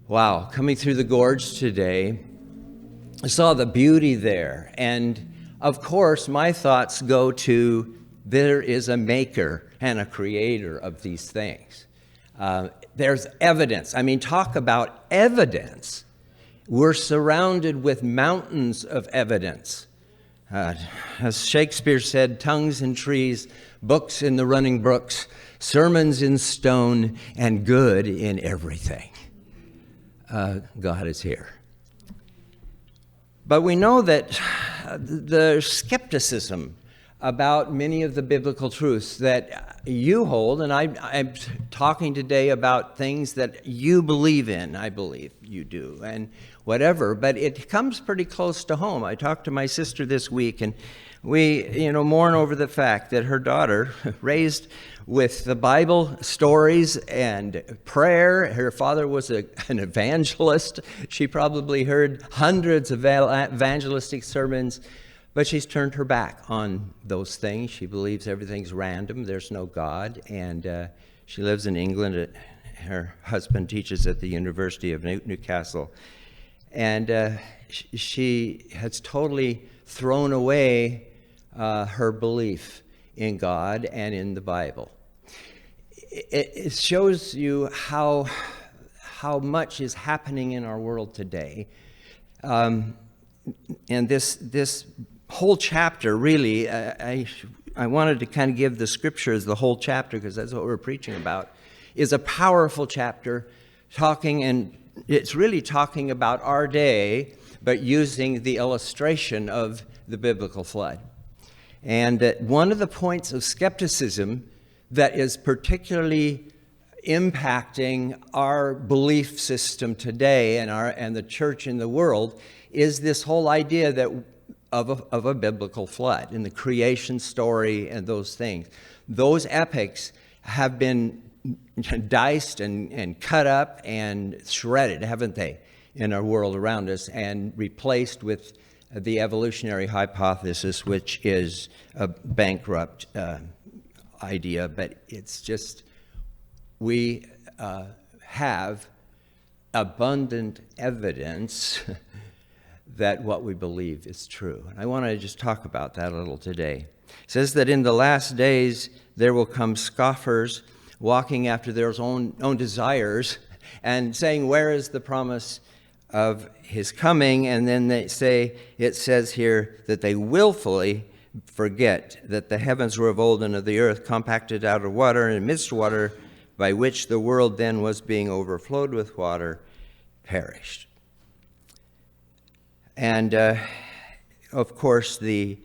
Wow, coming through the gorge today, I saw the beauty there. And of course, my thoughts go to there is a maker and a creator of these things. There's evidence. I mean, talk about evidence. We're surrounded with mountains of evidence. As Shakespeare said, tongues in trees, books in the running brooks, sermons in stone, and good in everything. God is here. But we know that the skepticism about many of the biblical truths that you hold, and I'm talking today about things that you believe in, I believe you do, and whatever, but it comes pretty close to home. I talked to my sister this week, and we, mourn over the fact that her daughter, raised with the Bible stories and prayer, her father was an evangelist. She probably heard hundreds of evangelistic sermons, but she's turned her back on those things. She believes everything's random, there's no God, and she lives in England. Her husband teaches at the University of Newcastle, and she has totally thrown away her belief in God and in the Bible. It shows you how much is happening in our world today. And this whole chapter, really, I wanted to kind of give the scriptures the whole chapter, because that's what we're preaching about, is a powerful chapter it's really talking about our day, but using the illustration of the biblical flood. And one of the points of skepticism that is particularly impacting our belief system today and the church in the world is this whole idea that of a biblical flood and the creation story and those things. Those epics have been diced and cut up and shredded, haven't they, in our world around us, and replaced with the evolutionary hypothesis, which is a bankrupt idea, but it's just, we have abundant evidence that what we believe is true. And I want to just talk about that a little today. It says that in the last days there will come scoffers walking after their own desires and saying, where is the promise of his coming? And then it says here that they willfully forget that the heavens were of old and of the earth compacted out of water and amidst water, by which the world then was being overflowed with water, perished. And of course, the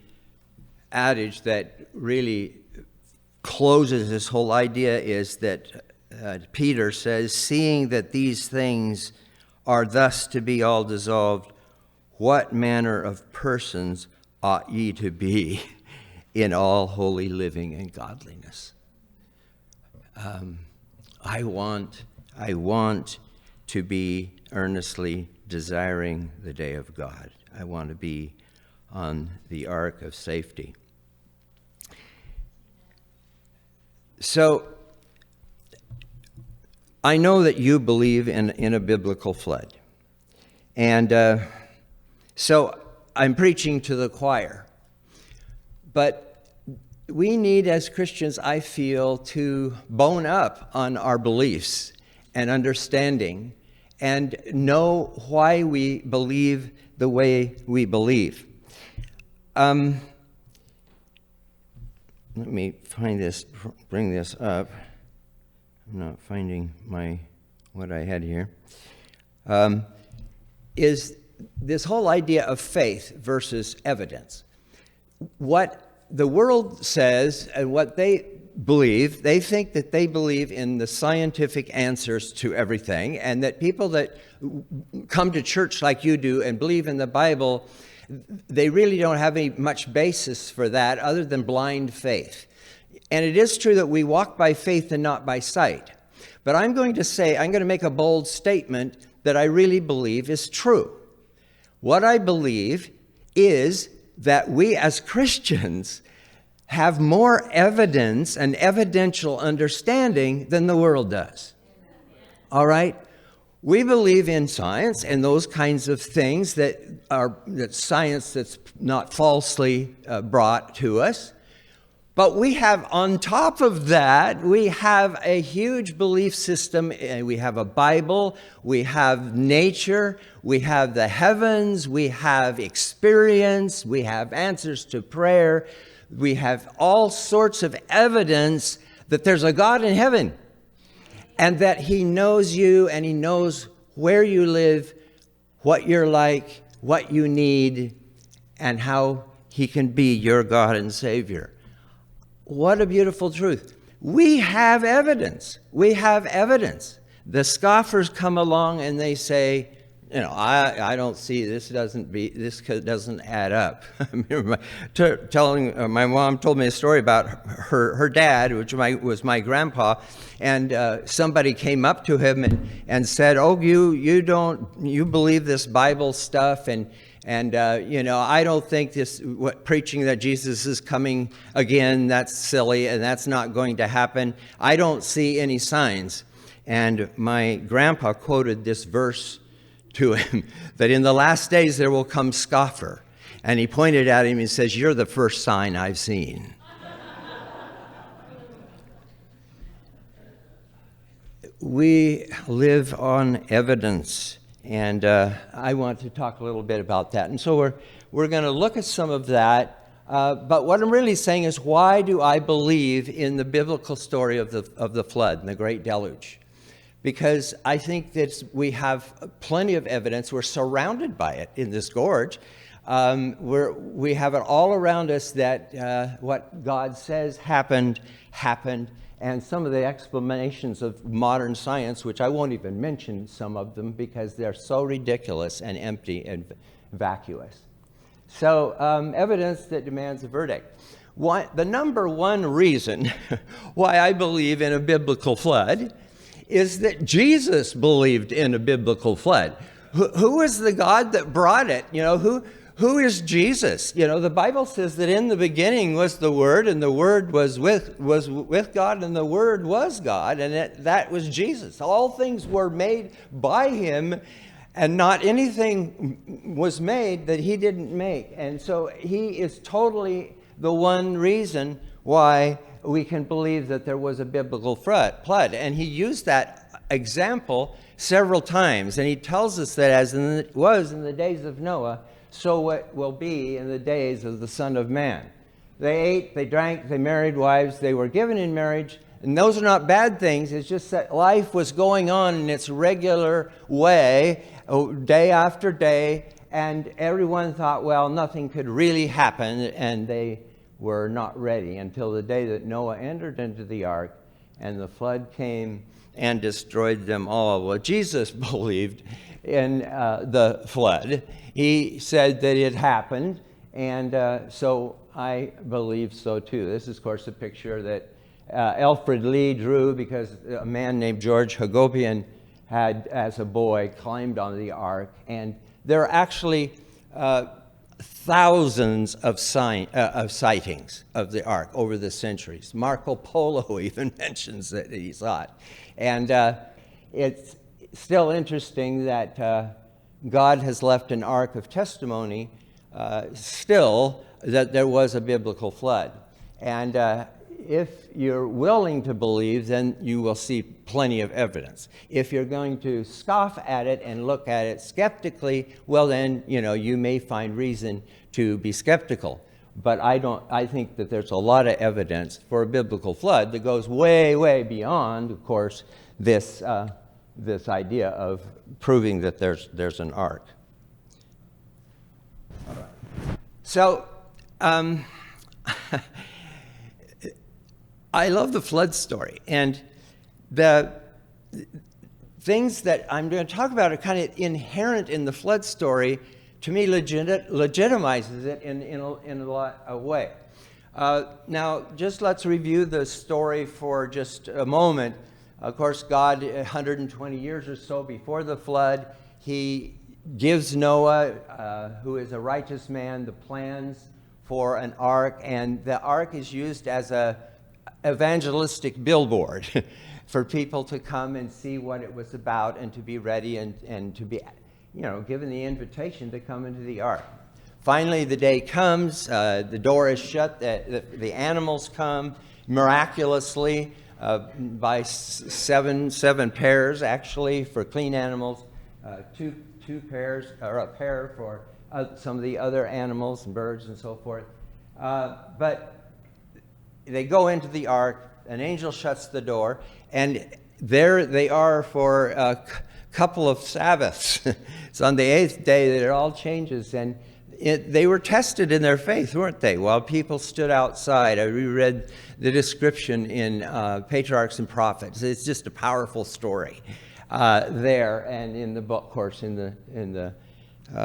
adage that really closes this whole idea is that Peter says, seeing that these things are thus to be all dissolved, what manner of persons ought ye to be in all holy living and godliness? I want to be earnestly desiring the day of God. I want to be on the ark of safety. So I know that you believe in a biblical flood. And so I'm preaching to the choir. But we need, as Christians, I feel, to bone up on our beliefs and understanding and know why we believe the way we believe. Let me bring this up. I'm not finding what I had here. Is this whole idea of faith versus evidence. What the world says and what they believe, they think that they believe in the scientific answers to everything, and that people that come to church like you do and believe in the Bible, they really don't have any much basis for that other than blind faith. And it is true that we walk by faith and not by sight. But I'm going to make a bold statement that I really believe is true. What I believe is that we as Christians have more evidence and evidential understanding than the world does. All right? We believe in science and those kinds of things that science that's not falsely brought to us. But we have, on top of that, we have a huge belief system. We have a Bible, we have nature, we have the heavens, we have experience, we have answers to prayer. We have all sorts of evidence that there's a God in heaven and that he knows you and he knows where you live, what you're like, what you need, and how he can be your God and Savior. What a beautiful truth. We have evidence. We have evidence. The scoffers come along and they say, I don't see, this doesn't add up. My mom told me a story about her dad, which was my grandpa, and somebody came up to him and said, "Oh, you believe this Bible stuff, and I don't think preaching that Jesus is coming again, that's silly, and that's not going to happen. I don't see any signs." And my grandpa quoted this verse to him, that in the last days there will come scoffer. And he pointed at him and says, "You're the first sign I've seen." We live on evidence, and I want to talk a little bit about that. And so we're going to look at some of that. But what I'm really saying is, why do I believe in the biblical story of the flood and the great deluge? Because I think that we have plenty of evidence. We're surrounded by it in this gorge. We have it all around us that what God says happened. And some of the explanations of modern science, which I won't even mention some of them because they're so ridiculous and empty and vacuous. So evidence that demands a verdict. The number one reason why I believe in a biblical flood is that Jesus believed in a biblical flood. Who is the God that brought it? Who is Jesus? The Bible says that in the beginning was the Word, and the Word was with God, and the Word was God, and that was Jesus. All things were made by him, and not anything was made that he didn't make. And so he is totally the one reason why we can believe that there was a biblical flood. And he used that example several times. And he tells us that as it was in the days of Noah, so it will be in the days of the Son of Man. They ate, they drank, they married wives, they were given in marriage. And those are not bad things. It's just that life was going on in its regular way, day after day. And everyone thought, well, nothing could really happen. And they were not ready until the day that Noah entered into the ark and the flood came and destroyed them all. Well, Jesus believed in the flood. He said that it happened, and so I believe so too. This is, of course, a picture that Alfred Lee drew because a man named George Hagopian had, as a boy, climbed on the ark. And there are actually thousands of sightings of the ark over the centuries. Marco Polo even mentions that he saw it. And it's still interesting that God has left an ark of testimony still that there was a biblical flood. And if you're willing to believe, then you will see plenty of evidence. If you're going to scoff at it and look at it skeptically, well then, you may find reason to be skeptical. But I think that there's a lot of evidence for a biblical flood that goes way, way beyond, of course, this idea of proving that there's an ark. All right. So, I love the flood story, and the things that I'm going to talk about are kind of inherent in the flood story. To me, legitimizes it in a lot of way. Now, just let's review the story for just a moment. Of course, God, 120 years or so before the flood, he gives Noah, who is a righteous man, the plans for an ark, and the ark is used as evangelistic billboard for people to come and see what it was about and to be ready and to be, given the invitation to come into the ark. Finally, the day comes, the door is shut, the animals come miraculously by seven pairs, actually, for clean animals, two pairs, or a pair for some of the other animals and birds and so forth. But they go into the ark, an angel shuts the door, and there they are for a couple of Sabbaths. It's on the 8th day that it all changes, and they were tested in their faith, weren't they? While people stood outside. I reread the description in Patriarchs and Prophets. It's just a powerful story there, and in the book, of course, in the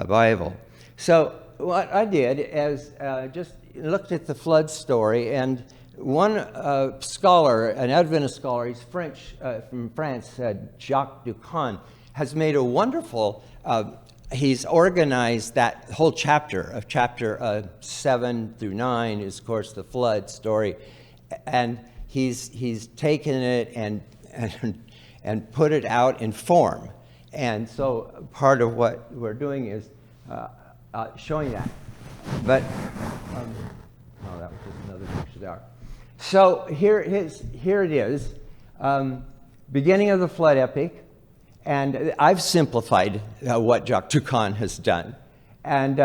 Bible. So what I did is just looked at the flood story, and one scholar, an Adventist scholar, he's French, from France, Jacques Ducan, has made a wonderful he's organized that whole chapter of chapter 7 through 9 is, of course, the flood story, and he's taken it and put it out in form. And so part of what we're doing is showing that. But that was just another picture there. So here it is, beginning of the flood epic. And I've simplified what Jacques Ducan has done, and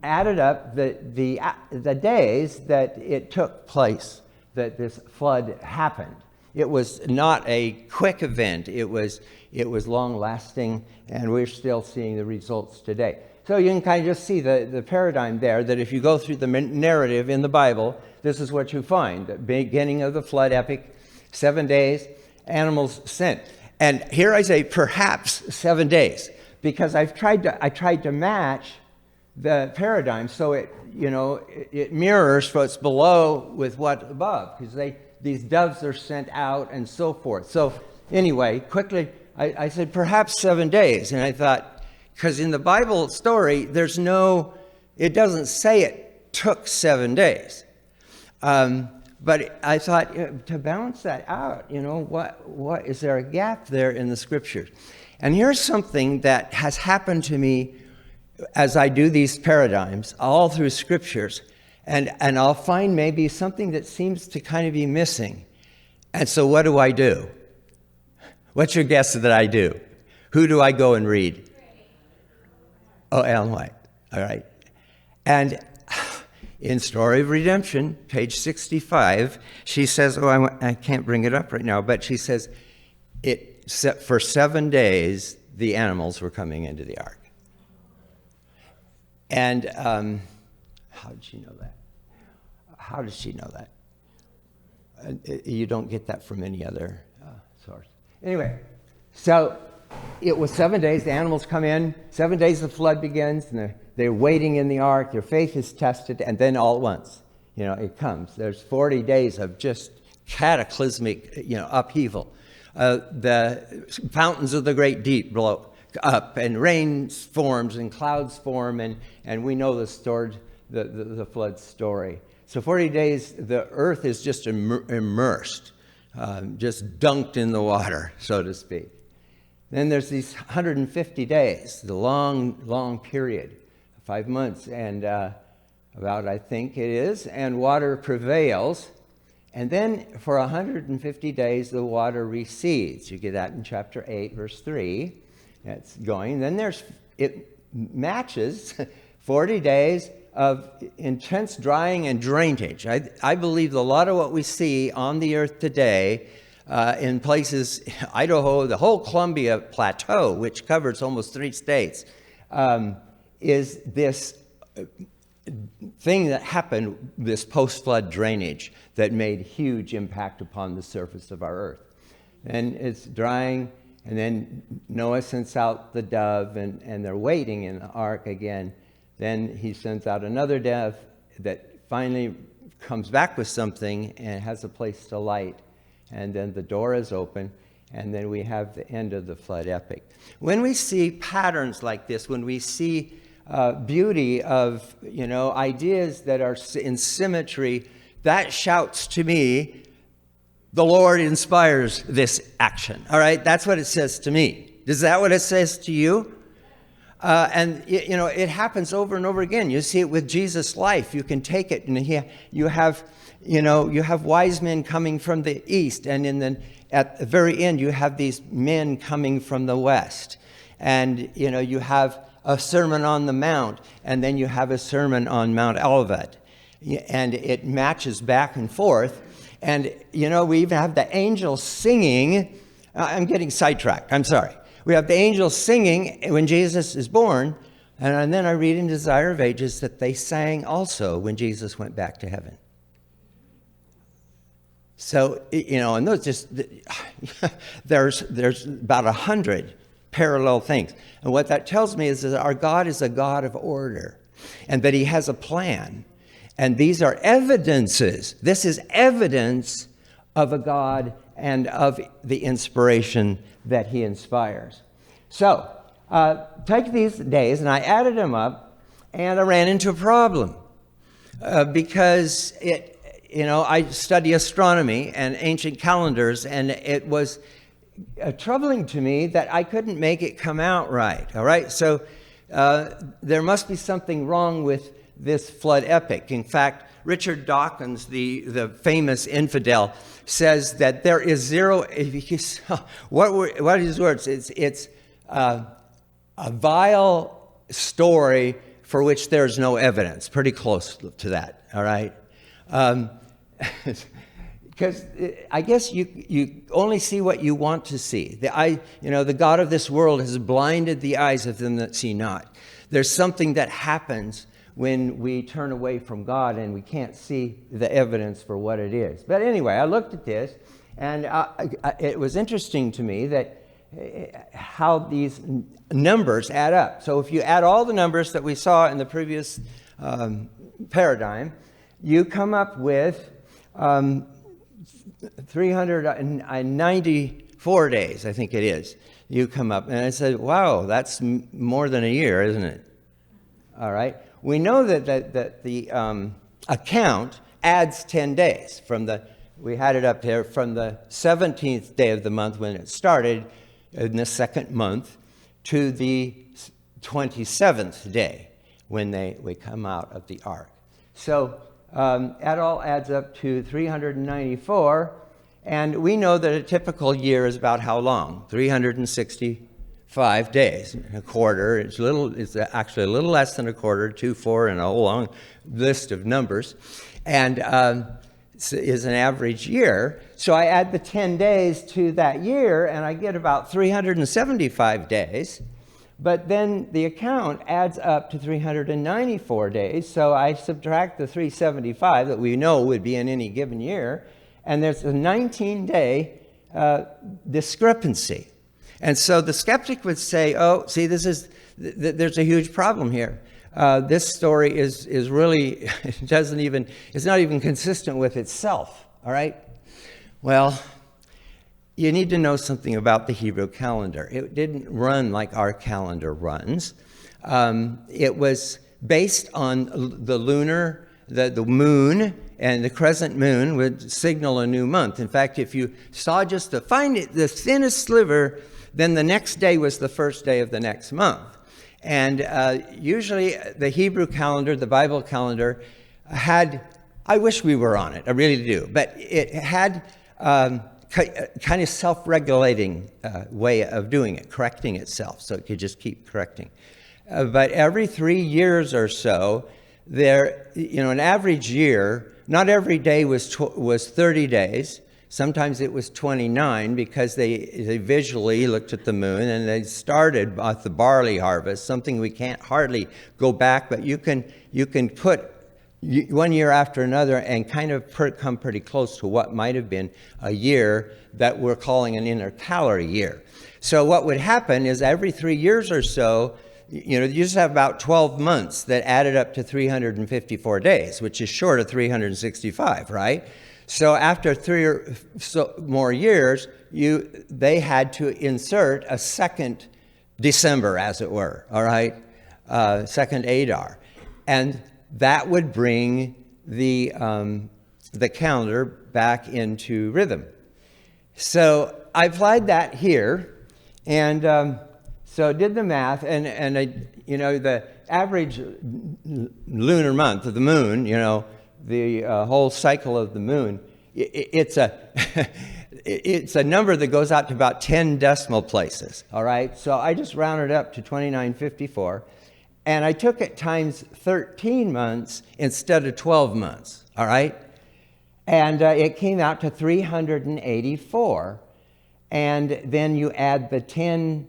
added up the days that it took place, that this flood happened. It was not a quick event. It was long-lasting, and we're still seeing the results today. So you can kind of just see the paradigm there, that if you go through the narrative in the Bible, this is what you find. The beginning of the flood epic, 7 days, animals sent. And here I say perhaps 7 days, because I tried to match the paradigm so it mirrors what's below with what's above, because these doves are sent out and so forth. So anyway, quickly, I said perhaps 7 days, and I thought, because in the Bible story, it doesn't say it took 7 days. But I thought, to balance that out, what is there a gap there in the scriptures? And here's something that has happened to me as I do these paradigms all through scriptures, and I'll find maybe something that seems to kind of be missing. And so what do? What's your guess that I do? Who do I go and read? Oh, Ellen White. All right. And in Story of Redemption, page 65, she says, I can't bring it up right now, but she says, for 7 days, the animals were coming into the ark. And how did she know that? How does she know that? You don't get that from any other source. Anyway, so it was 7 days, the animals come in, 7 days the flood begins, and they're waiting in the ark, their faith is tested, and then all at once, it comes. There's 40 days of just cataclysmic, upheaval. The fountains of the great deep blow up, and rain forms, and clouds form, and we know the flood story. So 40 days, the earth is just immersed, just dunked in the water, so to speak. Then there's these 150 days, the long period, 5 months, and about, I think it is, and water prevails. And then for 150 days, the water recedes. You get that in chapter 8, verse 3. That's going. Then it matches 40 days of intense drying and drainage. I believe a lot of what we see on the earth today in places, Idaho, the whole Columbia Plateau, which covers almost 3 states, is this thing that happened, this post-flood drainage that made huge impact upon the surface of our earth. And it's drying, and then Noah sends out the dove, and they're waiting in the ark again. Then he sends out another dove that finally comes back with something and has a place to light. And then the door is open, and then we have the end of the flood epic. When we see patterns like this, when we see beauty of, ideas that are in symmetry, that shouts to me the Lord inspires this action. All right, that's what it says to me. Is that what it says to you? And it happens over and over again. You see it with Jesus' life. You can take it, and you have wise men coming from the east, and at the very end, you have these men coming from the west, and you have a Sermon on the Mount, and then you have a sermon on Mount Olivet, and it matches back and forth. And we even have the angels singing. I'm getting sidetracked. I'm sorry. We have the angels singing when Jesus is born, and then I read in Desire of Ages that they sang also when Jesus went back to heaven. So, and those just, there's about 100 parallel things. And what that tells me is that our God is a God of order, and that he has a plan. And these are evidences. This is evidence of a God and of the inspiration that he inspires. So, take these days, and I added them up, and I ran into a problem. Because I study astronomy and ancient calendars, and it was troubling to me that I couldn't make it come out right. All right, so there must be something wrong with this flood epic. In fact, Richard Dawkins, the famous infidel, says that there is zero. What are his words? It's a vile story for which there's no evidence. Pretty close to that. All right. Because I guess you only see what you want to see. The God of this world has blinded the eyes of them that see not. There's something that happens when we turn away from God and we can't see the evidence for what it is. But anyway, I looked at this, and it was interesting to me that how these numbers add up. So if you add all the numbers that we saw in the previous paradigm, you come up with 394 days, I think it is. You come up, and I said, wow, that's more than a year, isn't it? All right. We know that the account adds 10 days we had it up there from the 17th day of the month when it started in the second month to the 27th day when we come out of the ark. So that all adds up to 394, and we know that a typical year is about how long? 365 days. A quarter it's actually a little less than a quarter, 2, 4, and a whole long list of numbers, and is an average year. So I add the 10 days to that year, and I get about 375 days. But then the account adds up to 394 days, so I subtract the 375 that we know would be in any given year, and there's a 19-day discrepancy. And so the skeptic would say, oh, see, there's a huge problem here. This story is really, it's not even consistent with itself, all right? Well, you need to know something about the Hebrew calendar. It didn't run like our calendar runs. It was based on the moon, and the crescent moon would signal a new month. In fact, if you saw just the thinnest sliver, then the next day was the first day of the next month. And usually the Hebrew calendar, the Bible calendar, I wish we were on it, I really do, but it had kind of self-regulating way of doing it, correcting itself, so it could just keep correcting. But every 3 years or so, an average year, not every day was 30 days. Sometimes it was 29 because they visually looked at the moon, and they started at the barley harvest, something we can't hardly go back, but you can put 1 year after another and kind of come pretty close to what might have been a year that we're calling an intercalary year. So what would happen is every 3 years or so, you just have about 12 months that added up to 354 days, which is short of 365, right? So after 3 or so more years, they had to insert a second December, as it were, all right? Second Adar. And that would bring the calendar back into rhythm. So I applied that here, and so did the math, and the average lunar month of the moon, the whole cycle of the moon, it's a number that goes out to about 10 decimal places, all right? So I just rounded up to 2954, and I took it times 13 months instead of 12 months, all right? And it came out to 384. And then you add the 10,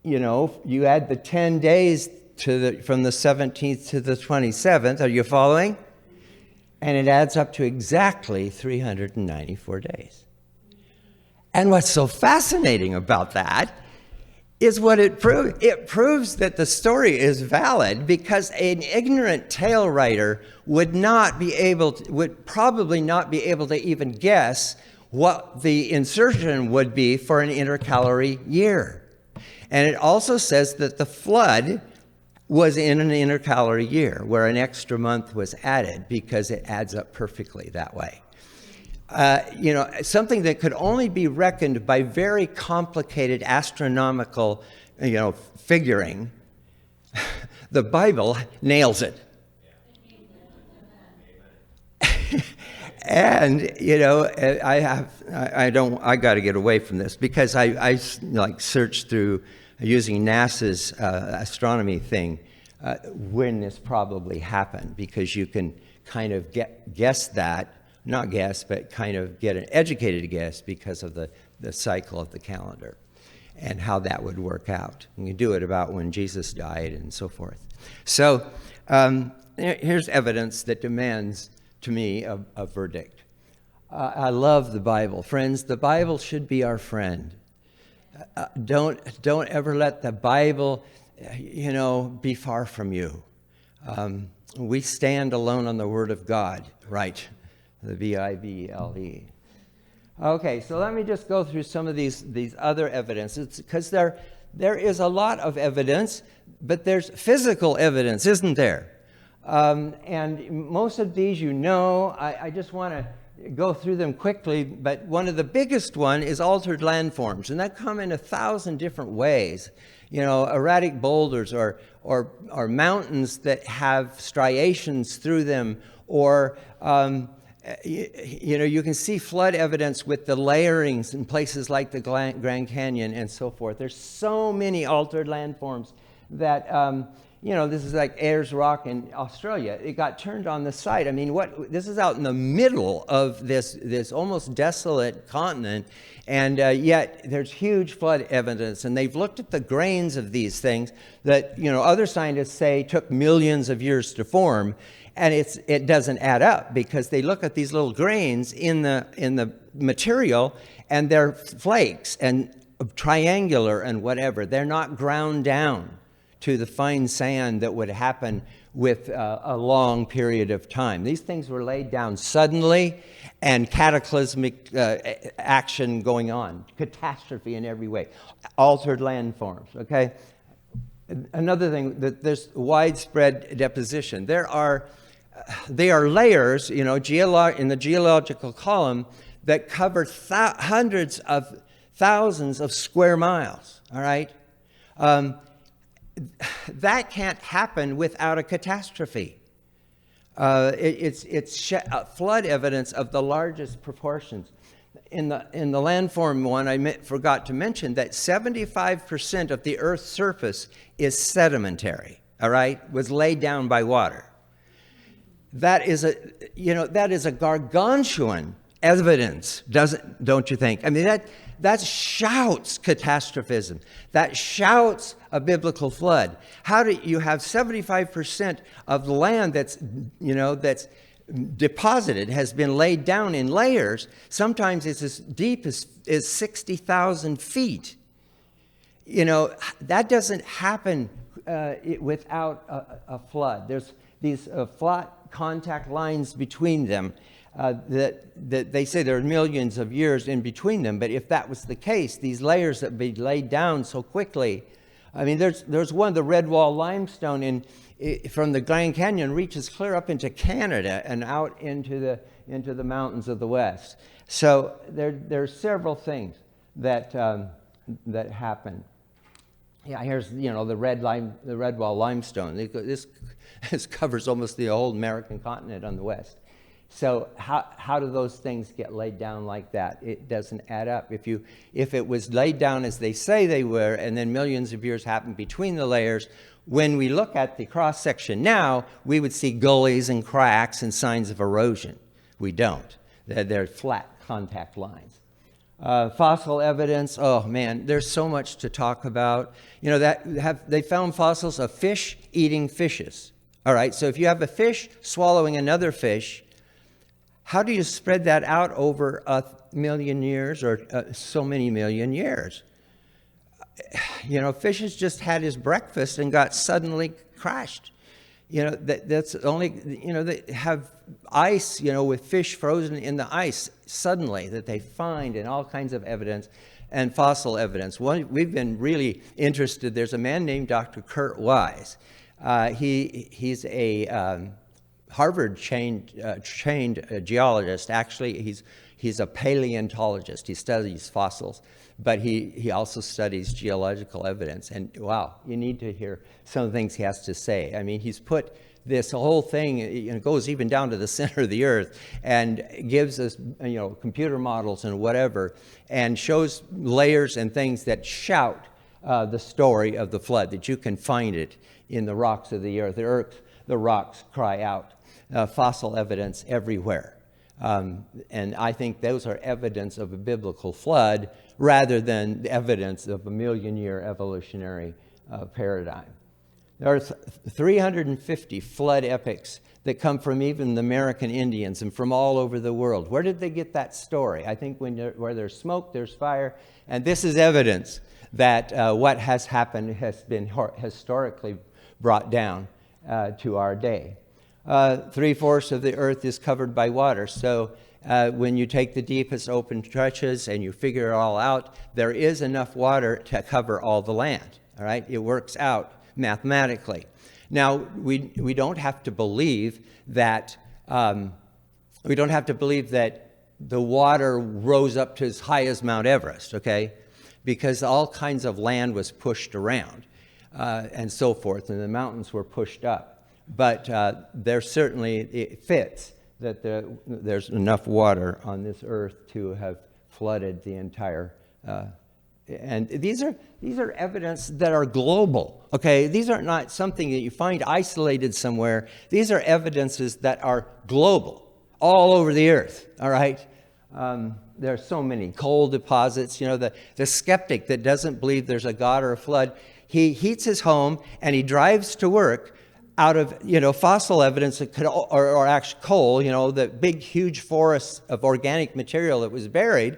you add the 10 days from the 17th to the 27th. Are you following? And it adds up to exactly 394 days. And what's so fascinating about that is what it proves. It proves that the story is valid because an ignorant tale writer would probably not be able to even guess what the insertion would be for an intercalary year. And it also says that the flood was in an intercalary year where an extra month was added because it adds up perfectly that way. Something that could only be reckoned by very complicated astronomical, figuring. The Bible nails it. And I got to get away from this because I searched through using NASA's astronomy thing when this probably happened, because you can kind of guess that. Not guess, but kind of get an educated guess because of the cycle of the calendar and how that would work out. You can do it about when Jesus died and so forth. So here's evidence that demands, to me, a verdict. I love the Bible. Friends, the Bible should be our friend. Don't ever let the Bible, be far from you. We stand alone on the Word of God, right? The Bible. Okay, so let me just go through some of these other evidences, because there is a lot of evidence, but there's physical evidence, isn't there? And most of these I just want to go through them quickly, but one of the biggest one is altered landforms, and that come in 1,000 different ways. Erratic boulders or mountains that have striations through them, or you can see flood evidence with the layerings in places like the Grand Canyon and so forth. There's so many altered landforms that, this is like Ayers Rock in Australia. It got turned on the site. I mean, this is out in the middle of this almost desolate continent, and yet there's huge flood evidence. And they've looked at the grains of these things that, other scientists say took millions of years to form. And it doesn't add up, because they look at these little grains in the material, and they're flakes and triangular and whatever. They're not ground down to the fine sand that would happen with a long period of time. These things were laid down suddenly, and cataclysmic action going on, catastrophe in every way, altered landforms. Okay. Another thing, that there's widespread deposition. They are layers, in the geological column that cover hundreds of thousands of square miles. All right, that can't happen without a catastrophe. It's flood evidence of the largest proportions. In the landform one, I forgot to mention that 75% of the Earth's surface is sedimentary. All right, was laid down by water. That is a gargantuan evidence, don't you think? I mean, that shouts catastrophism. That shouts a biblical flood. How do you have 75% of the land that's deposited, has been laid down in layers? Sometimes it's as deep as 60,000 feet. That doesn't happen without a flood. There's these flat contact lines between them that they say there are millions of years in between them. But if that was the case, these layers that be laid down so quickly, I mean, there's one, the red wall limestone from the Grand Canyon reaches clear up into Canada and out into the mountains of the West. So there's several things that happen. Yeah, here's the red wall limestone. This covers almost the whole American continent on the west. So how do those things get laid down like that? It doesn't add up. If it was laid down as they say they were, and then millions of years happened between the layers, when we look at the cross section now, we would see gullies and cracks and signs of erosion. We don't. They're flat contact lines. Fossil evidence, oh man, there's so much to talk about. They found fossils of fish eating fishes. All right, so if you have a fish swallowing another fish, how do you spread that out over 1,000,000 years or so many million years? Fish has just had his breakfast and got suddenly crashed. That's only, they have ice, with fish frozen in the ice suddenly that they find, and all kinds of evidence and fossil evidence. We've been really interested. There's a man named Dr. Kurt Wise. He's a Harvard trained geologist. Actually, he's a paleontologist. He studies fossils, but he also studies geological evidence. And wow, you need to hear some of the things he has to say. I mean, he's put this whole thing, it goes even down to the center of the earth, and gives us, computer models and whatever, and shows layers and things that shout the story of the flood, that you can find it in the rocks of the earth. The rocks cry out. Fossil evidence everywhere. And I think those are evidence of a biblical flood rather than evidence of a million-year evolutionary paradigm. There are 350 flood epics that come from even the American Indians and from all over the world. Where did they get that story? I think where there's smoke, there's fire. And this is evidence that what has happened has been historically brought down to our day. 3/4 of the earth is covered by water. So when you take the deepest open stretches and you figure it all out, there is enough water to cover all the land. All right, it works out mathematically. Now we don't have to believe that the water rose up to as high as Mount Everest. Okay, because all kinds of land was pushed around and so forth, and the mountains were pushed up. But it fits that there's enough water on this earth to have flooded the entire. And these are evidence that are global. Okay, these are not something that you find isolated somewhere. These are evidences that are global, all over the earth. All right. There are so many coal deposits. The skeptic that doesn't believe there's a God or a flood, he heats his home and he drives to work out of fossil evidence that could, or actually coal, the big huge forests of organic material that was buried,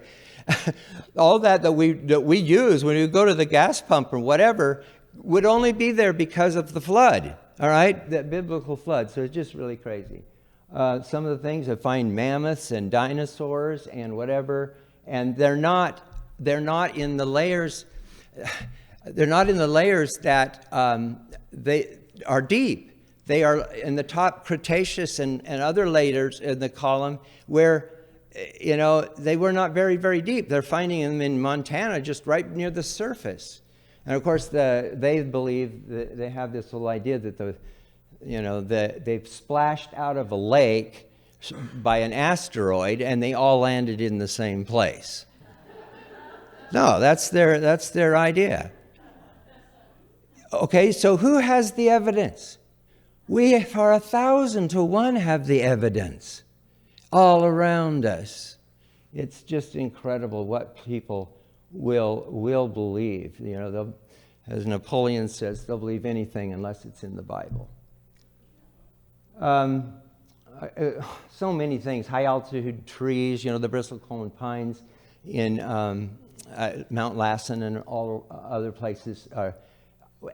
all that we use when we go to the gas pump or whatever would only be there because of the flood. All right, that biblical flood. So it's just really crazy. Some of the things I find mammoths and dinosaurs and whatever, and they're not in the layers. They're not in the layers that they are deep. They are in the top Cretaceous and other layers in the column where, they were not very, very deep. They're finding them in Montana just right near the surface. And of course, they believe that they have this little idea that they've splashed out of a lake by an asteroid and they all landed in the same place. No, that's their idea. Okay, so who has the evidence? We, for 1,000 to 1, have the evidence all around us. It's just incredible what people will believe. As Napoleon says, they'll believe anything unless it's in the Bible. So many things. High altitude trees, the bristlecone pines in Mount Lassen and all other places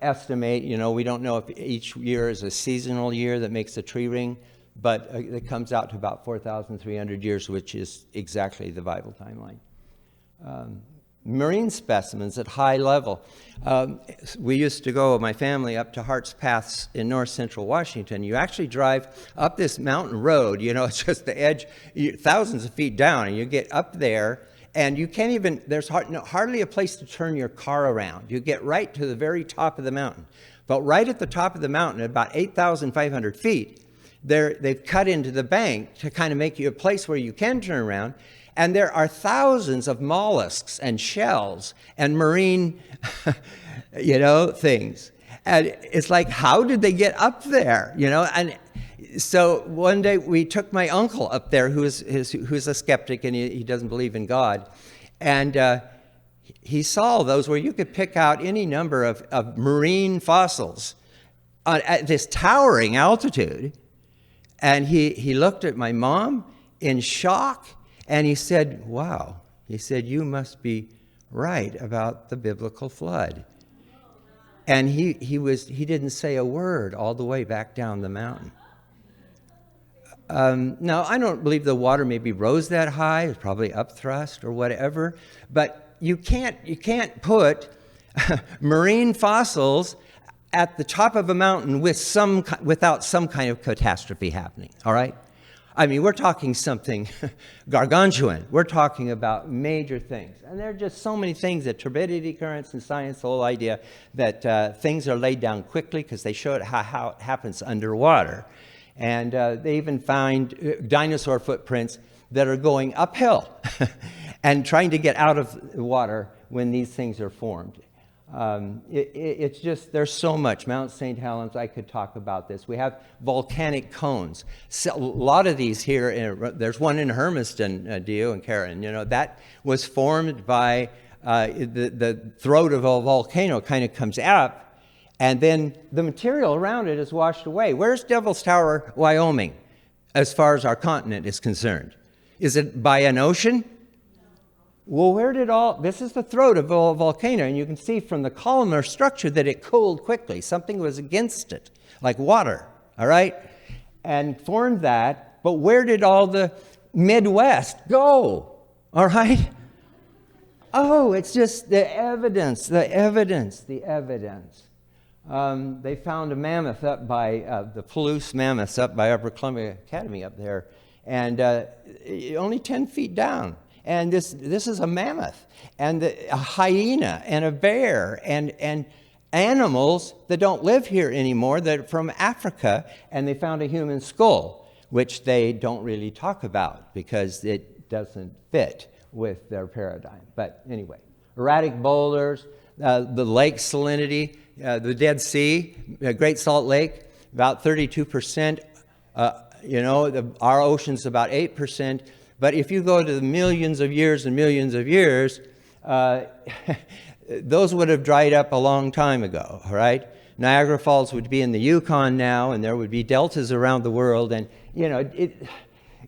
estimate, we don't know if each year is a seasonal year that makes a tree ring, but it comes out to about 4,300 years, which is exactly the Bible timeline. marine specimens at high level. We used to go, my family, up to Hart's Paths in north central Washington. You actually drive up this mountain road, it's just the edge, thousands of feet down, and you get up there, and you can't even, there's hardly a place to turn your car around. You get right to the very top of the mountain. But right at the top of the mountain, at about 8,500 feet, they've cut into the bank to kind of make you a place where you can turn around. And there are thousands of mollusks and shells and marine, things. And it's like, how did they get up there? And so one day we took my uncle up there, who's a skeptic and he doesn't believe in God. And he saw those where you could pick out any number of marine fossils at this towering altitude. And he looked at my mom in shock. And he said, wow, he said, you must be right about the biblical flood. And he didn't say a word all the way back down the mountain. Now, I don't believe the water maybe rose that high. It's probably upthrust or whatever. But you can't put marine fossils at the top of a mountain without some kind of catastrophe happening, all right? I mean, we're talking something gargantuan. We're talking about major things. And there are just so many things, that turbidity currents in science, the whole idea that things are laid down quickly because they show it how it happens underwater. And they even find dinosaur footprints that are going uphill and trying to get out of the water when these things are formed. It's just, there's so much. Mount St. Helens, I could talk about this. We have volcanic cones. So, a lot of these here, there's one in Hermiston, Dio and Karen, that was formed by the throat of a volcano kind of comes up, and then the material around it is washed away. Where's Devil's Tower, Wyoming, as far as our continent is concerned? Is it by an ocean? Well, this is the throat of a volcano, and you can see from the columnar structure that it cooled quickly. Something was against it, like water, all right? And formed that, but where did all the Midwest go, all right? Oh, it's just the evidence. They found a mammoth up by, the Palouse mammoths up by Upper Columbia Academy up there, and only 10 feet down. And this is a mammoth, and a hyena, and a bear, and animals that don't live here anymore, that are from Africa, and they found a human skull, which they don't really talk about because it doesn't fit with their paradigm. But anyway, erratic boulders, the lake salinity, the Dead Sea, Great Salt Lake, about 32%. Our ocean's about 8%. But if you go to the millions of years and millions of years, those would have dried up a long time ago, all right? Niagara Falls would be in the Yukon now, and there would be deltas around the world. And,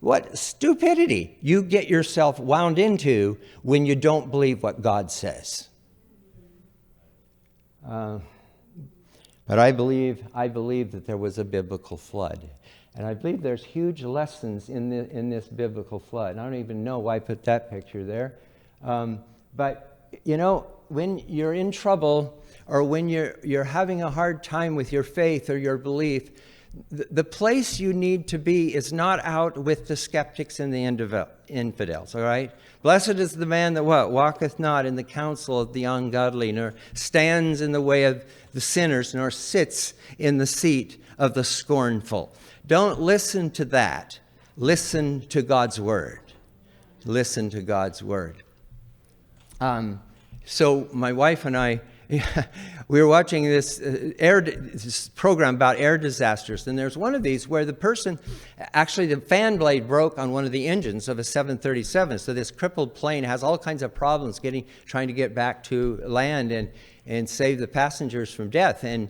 what stupidity you get yourself wound into when you don't believe what God says. But I believe that there was a biblical flood. And I believe there's huge lessons in this biblical flood. And I don't even know why I put that picture there. But, when you're in trouble, or when you're having a hard time with your faith or your belief, the place you need to be is not out with the skeptics and the infidels, all right? Blessed is the man that walketh not in the counsel of the ungodly, nor stands in the way of the sinners, nor sits in the seat of the scornful. Don't listen to that. Listen to God's word. Listen to God's word. So my wife and I, we were watching this program about air disasters, and there's one of these where the fan blade broke on one of the engines of a 737. So this crippled plane has all kinds of problems trying to get back to land and save the passengers from death. And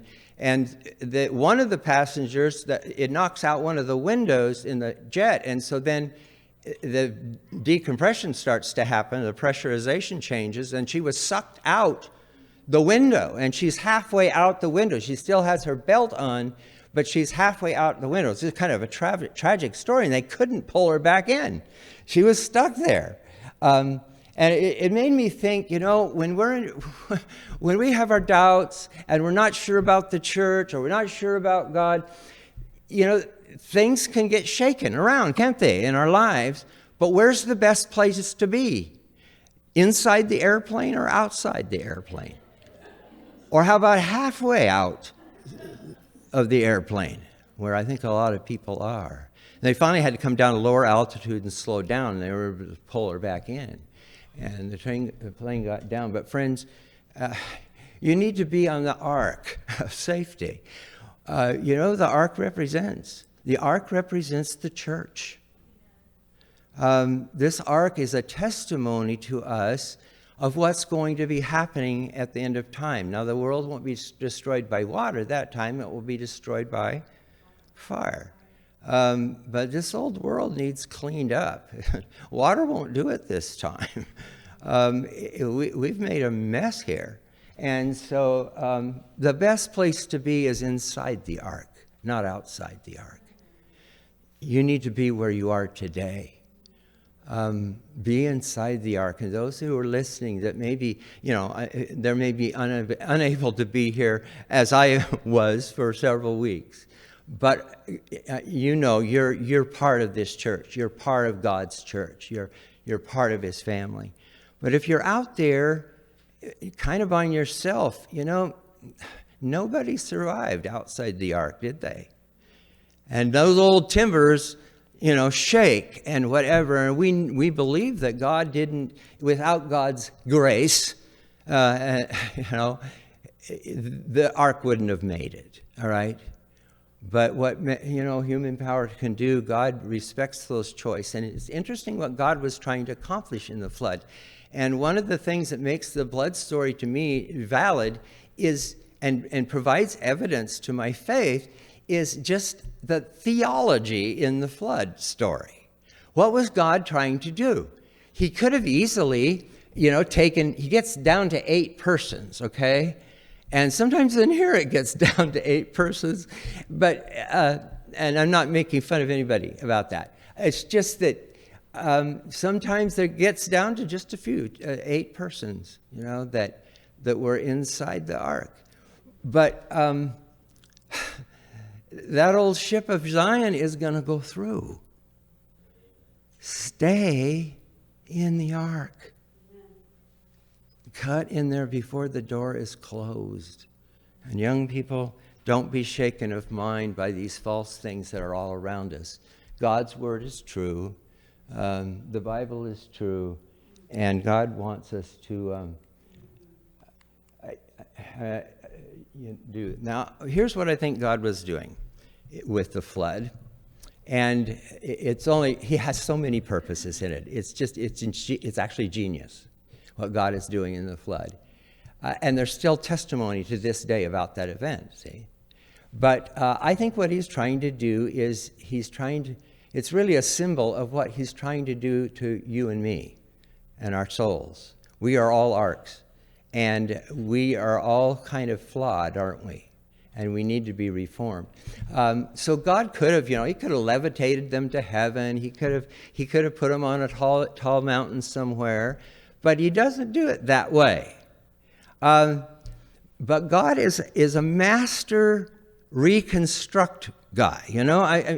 one of the passengers, it knocks out one of the windows in the jet, and so then the decompression starts to happen, the pressurization changes, and she was sucked out the window, and she's halfway out the window. She still has her belt on, but she's halfway out the window. It's just kind of a tragic story, and they couldn't pull her back in. She was stuck there. And And it made me think, when when we have our doubts and we're not sure about the church or we're not sure about God, things can get shaken around, can't they, in our lives? But where's the best place to be? Inside the airplane or outside the airplane? Or how about halfway out of the airplane, where I think a lot of people are? And they finally had to come down to lower altitude and slow down, and they were able to pull her back in. And the plane got down. But friends, you need to be on the ark of safety. The ark represents the church. This ark is a testimony to us of what's going to be happening at the end of time. Now, the world won't be destroyed by water that time. It will be destroyed by fire. But this old world needs cleaned up. Water won't do it this time. We've made a mess here. And so the best place to be is inside the ark, not outside the ark. You need to be where you are today. Be inside the ark. And those who are listening that maybe, there may be unable to be here as I was for several weeks. But you're part of this church. You're part of God's church. You're part of his family. But if you're out there kind of on yourself, nobody survived outside the ark, did they? And those old timbers, shake and whatever. And we believe that God didn't, without God's grace, the ark wouldn't have made it, all right? But what, human power can do, God respects those choices. And it's interesting what God was trying to accomplish in the flood. And one of the things that makes the blood story to me valid is, and provides evidence to my faith, is just the theology in the flood story. What was God trying to do? He could have easily, he gets down to 8 persons, okay? And sometimes in here it gets down to 8 persons, but, and I'm not making fun of anybody about that. It's just that sometimes it gets down to just a few, 8 persons, that were inside the ark. But that old ship of Zion is going to go through. Stay in the ark. Cut in there before the door is closed. And young people, don't be shaken of mind by these false things that are all around us. God's word is true. The Bible is true. And God wants us to do. Now, here's what I think God was doing with the flood. And he has so many purposes in it. It's actually genius what God is doing in the flood. And there's still testimony to this day about that event, see? But I think what he's trying to do is it's really a symbol of what he's trying to do to you and me and our souls. We are all arks, and we are all kind of flawed, aren't we? And we need to be reformed. So God could have, he could have levitated them to heaven. He could have put them on a tall mountain somewhere. But he doesn't do it that way. But God is a master reconstruct guy.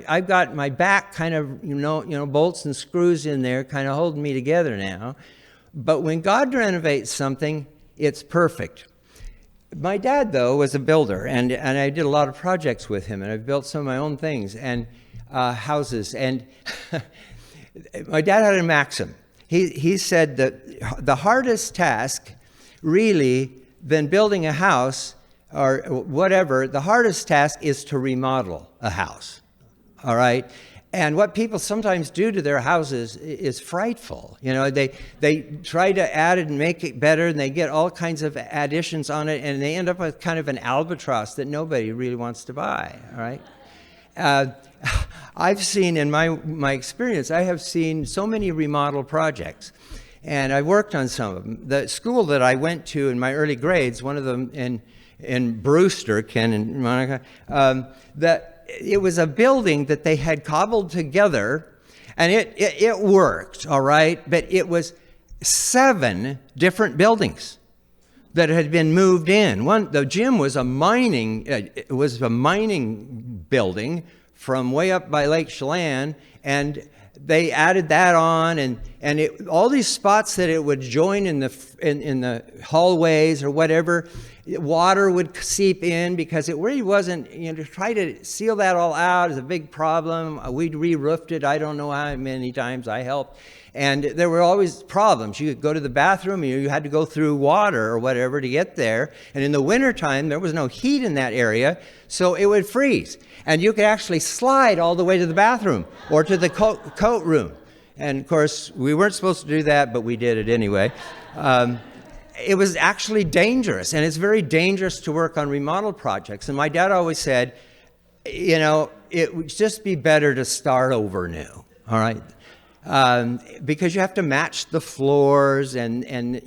I've got my back kind of, bolts and screws in there kind of holding me together now. But when God renovates something, it's perfect. My dad, though, was a builder, and I did a lot of projects with him, and I've built some of my own things and houses. And my dad had a maxim. He said that the hardest task, really, than building a house or whatever, the hardest task is to remodel a house, all right? And what people sometimes do to their houses is frightful. They try to add it and make it better, and they get all kinds of additions on it, and they end up with kind of an albatross that nobody really wants to buy, all right? I've seen, in my experience, I have seen so many remodel projects, and I worked on some of them. The school that I went to in my early grades, one of them in Brewster, Ken and Monica, that it was a building that they had cobbled together, and it worked, all right? But it was 7 different buildings that had been moved in. The gym was a mining building from way up by Lake Chelan, and they added that on, and all these spots that it would join in the hallways or whatever, water would seep in because it really wasn't. To try to seal that all out is a big problem. We re-roofed it. I don't know how many times I helped. And there were always problems. You could go to the bathroom, you had to go through water or whatever to get there. And in the wintertime, there was no heat in that area, so it would freeze. And you could actually slide all the way to the bathroom or to the coat room. And of course, we weren't supposed to do that, but we did it anyway. It was actually dangerous, and it's very dangerous to work on remodel projects. And my dad always said, it would just be better to start over new, all right? Because you have to match the floors, and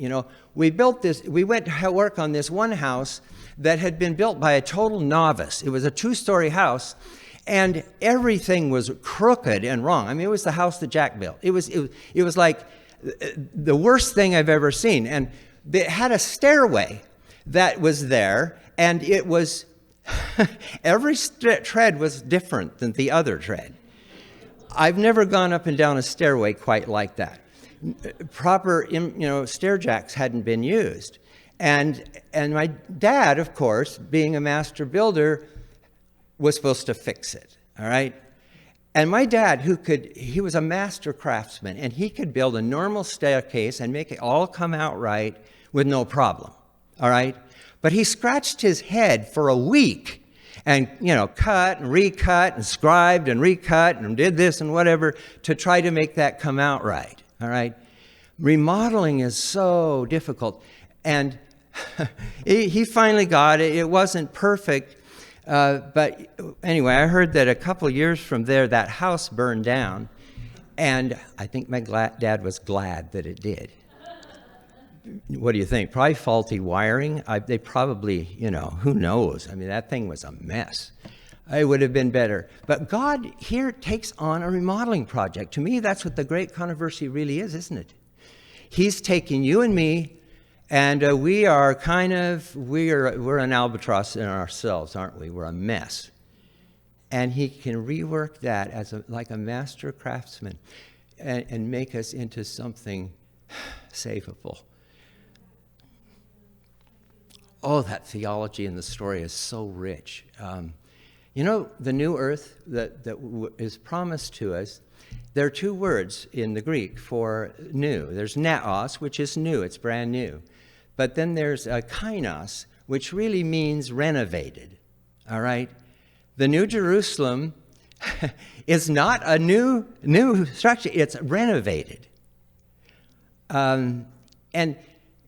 we built this. We went to work on this one house that had been built by a total novice. It was a 2-story house, and everything was crooked and wrong. I mean, it was the house that Jack built. It was like the worst thing I've ever seen. And it had a stairway that was there, and it was every tread was different than the other tread. I've never gone up and down a stairway quite like that. Proper, stair jacks hadn't been used. And my dad, of course, being a master builder, was supposed to fix it, all right? And my dad, he was a master craftsman, and he could build a normal staircase and make it all come out right with no problem, all right? But he scratched his head for a week and, cut and recut and scribed and recut and did this and whatever to try to make that come out right, all right? Remodeling is so difficult. And he finally got it. It wasn't perfect. But anyway, I heard that a couple years from there, that house burned down. And I think my dad was glad that it did. What do you think? Probably faulty wiring. They probably, who knows? I mean, that thing was a mess. It would have been better. But God here takes on a remodeling project. To me, that's what the great controversy really is, isn't it? He's taking you and me, and we're an albatross in ourselves, aren't we? We're a mess. And he can rework that like a master craftsman and make us into something savable. Oh, that theology in the story is so rich. The new earth that is promised to us, there are 2 words in the Greek for new. There's naos, which is new, it's brand new. But then there's kainos, which really means renovated, all right? The New Jerusalem is not a new structure, it's renovated.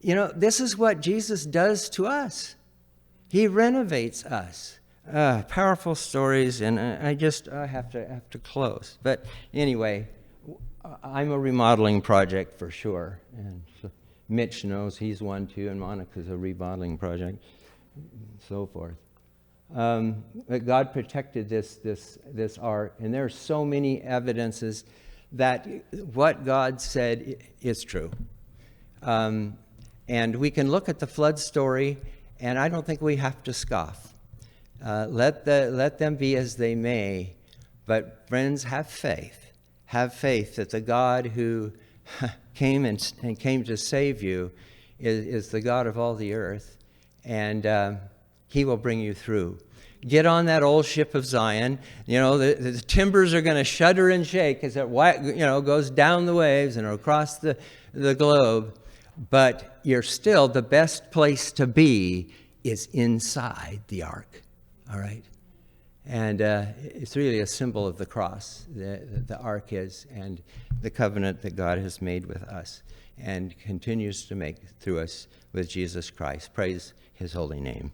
This is what Jesus does to us. He renovates us. Powerful stories, and I have to close. But anyway, I'm a remodeling project for sure. And so Mitch knows he's one too, and Monica's a remodeling project, and so forth. But God protected this art, and there are so many evidences that what God said is true. And we can look at the flood story, and I don't think we have to scoff. Let them be as they may, but friends, have faith. Have faith that the God who came to save you is the God of all the earth, and he will bring you through. Get on that old ship of Zion. The timbers are going to shudder and shake as it goes down the waves and across the globe. But you're still, the best place to be is inside the ark, all right? And it's really a symbol of the cross, the ark is, and the covenant that God has made with us and continues to make through us with Jesus Christ. Praise his holy name.